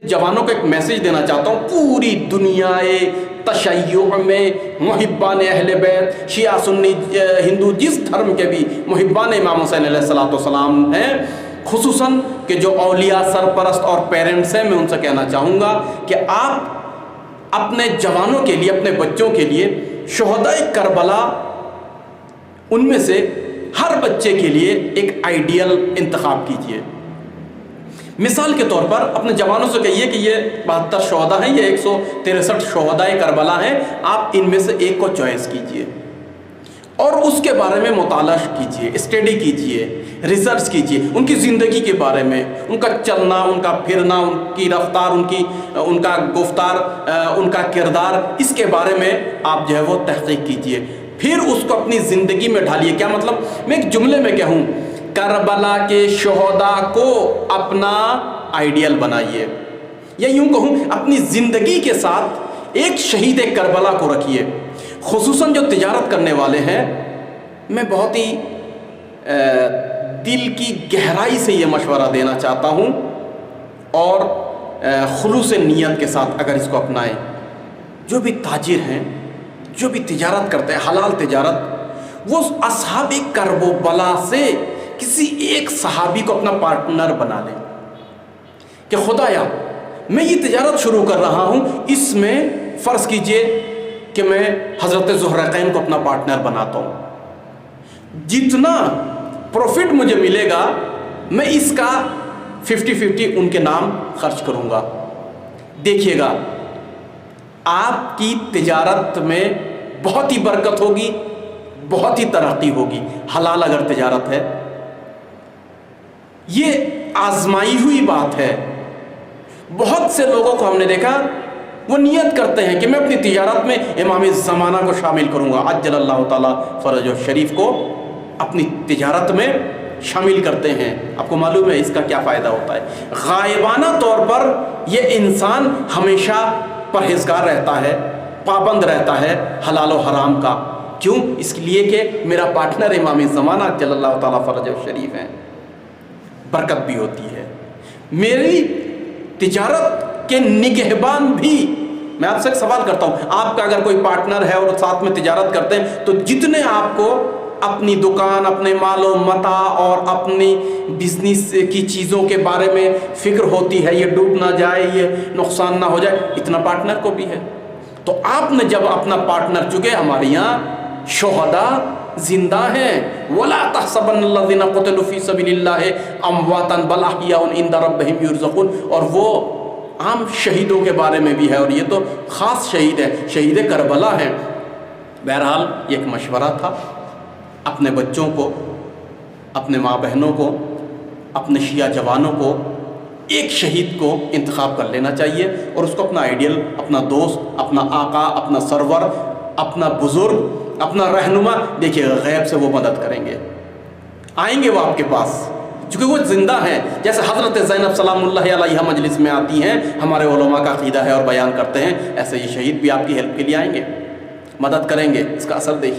जवानों को एक मैसेज देना चाहता हूँ, पूरी दुनियाए तशय्यो में मुहिब्बान अहले बैत, शिया सुन्नी हिंदू जिस धर्म के भी मुहिब्बान इमाम हुसैन अलैहिस्सलाम हैं, खुसूसन कि जो औलिया सरपरस्त और पेरेंट्स हैं, मैं उनसे कहना चाहूँगा कि आप अपने जवानों के लिए, अपने बच्चों के लिए शुहदाए करबला, उनमें से हर बच्चे के लिए एक आइडियल इंतखाब कीजिए। मिसाल के तौर पर अपने जवानों से कहिए कि ये 72 शोहदा हैं, ये 163 शोहदाए करबला हैं, आप इनमें से एक को चॉइस कीजिए और उसके बारे में मुताला कीजिए, स्टडी कीजिए, रिसर्च कीजिए, उनकी ज़िंदगी के बारे में, उनका चलना, उनका फिरना, उनकी रफ्तार, उनका गुफ्तार, उनका किरदार, इसके बारे में आप जो है वो तहक़ीक़ कीजिए, फिर उसको अपनी ज़िंदगी में ढालिए। क्या मतलब, मैं एक जुमले में कहूँ, करबला के शोहदा को अपना आइडियल बनाइए, या यूं कहूं अपनी ज़िंदगी के साथ एक शहीद करबला को रखिए। खुसूसन जो तिजारत करने वाले हैं, मैं बहुत ही दिल की गहराई से ये मशवरा देना चाहता हूं और खुलूस नीयत के साथ अगर इसको अपनाएं। जो भी ताजिर हैं, जो भी तिजारत करते हैं, हलाल तिजारत, वो असहाबे करबो बला से किसी एक सहाबी को अपना पार्टनर बना लें कि खुदाया मैं ये तिजारत शुरू कर रहा हूँ, इसमें फ़र्ज़ कीजिए कि मैं हज़रत ज़ुहरैन को अपना पार्टनर बनाता हूँ, जितना प्रॉफिट मुझे मिलेगा मैं इसका 50-50 उनके नाम खर्च करूँगा। देखिएगा आपकी तिजारत में बहुत ही बरकत होगी, बहुत ही तरक्की होगी। हलाल अगर तिजारत है, ये आजमाई हुई बात है। बहुत से लोगों को हमने देखा, वो नियत करते हैं कि मैं अपनी तिजारत में इमाम ज़माना को शामिल करूँगा, अज्जलल्लाहु ताला फ़रजो शरीफ को अपनी तिजारत में शामिल करते हैं। आपको मालूम है इसका क्या फ़ायदा होता है? गायबाना तौर पर ये इंसान हमेशा परहेज़गार रहता है, पाबंद रहता है हलाल और हराम का। क्यों? इसलिए कि मेरा पार्टनर इमाम ज़माना अज्जलल्लाहु ताला फ़रजो शरीफ हैं। बरकत भी होती है। मेरी तिजारत के निगहबान भी, मैं आपसे एक सवाल करता हूँ, आपका अगर कोई पार्टनर है और साथ में तिजारत करते हैं, तो जितने आपको अपनी दुकान, अपने मालो मता और अपनी बिजनेस की चीज़ों के बारे में फ़िक्र होती है, ये डूब ना जाए, ये नुकसान ना हो जाए, इतना पार्टनर को भी है। तो आपने जब अपना पार्टनर, चुके हमारे यहाँ शोहदा जिंदा हैं, वला तहसबन्नल्लज़ीना क़ुतिलू फ़ी सबीलिल्लाहि अमवातन बल अहयाउन इंदा रब्बिहिम युरज़क़ून, और वो आम शहीदों के बारे में भी है, और ये तो ख़ास शहीद है, शहीद करबला हैं। बहरहाल ये एक मशवरा था, अपने बच्चों को, अपने माँ बहनों को, अपने शिया जवानों को एक शहीद को इंतखाब कर लेना चाहिए और उसको अपना आइडियल, अपना दोस्त, अपना आका, अपना सरवर, अपना बुज़ुर्ग, अपना रहनुमा, देखिएगा गैब से वो मदद करेंगे, आएंगे वो आपके पास, चूँकि वो ज़िंदा हैं। जैसे हज़रत ज़ैनब सलामुल्लाहि अलैहा मजलिस में आती हैं, हमारे उलमा का अक़ीदा है और बयान करते हैं, ऐसे ये शहीद भी आपकी हेल्प के लिए आएंगे, मदद करेंगे। इसका असर देखिए।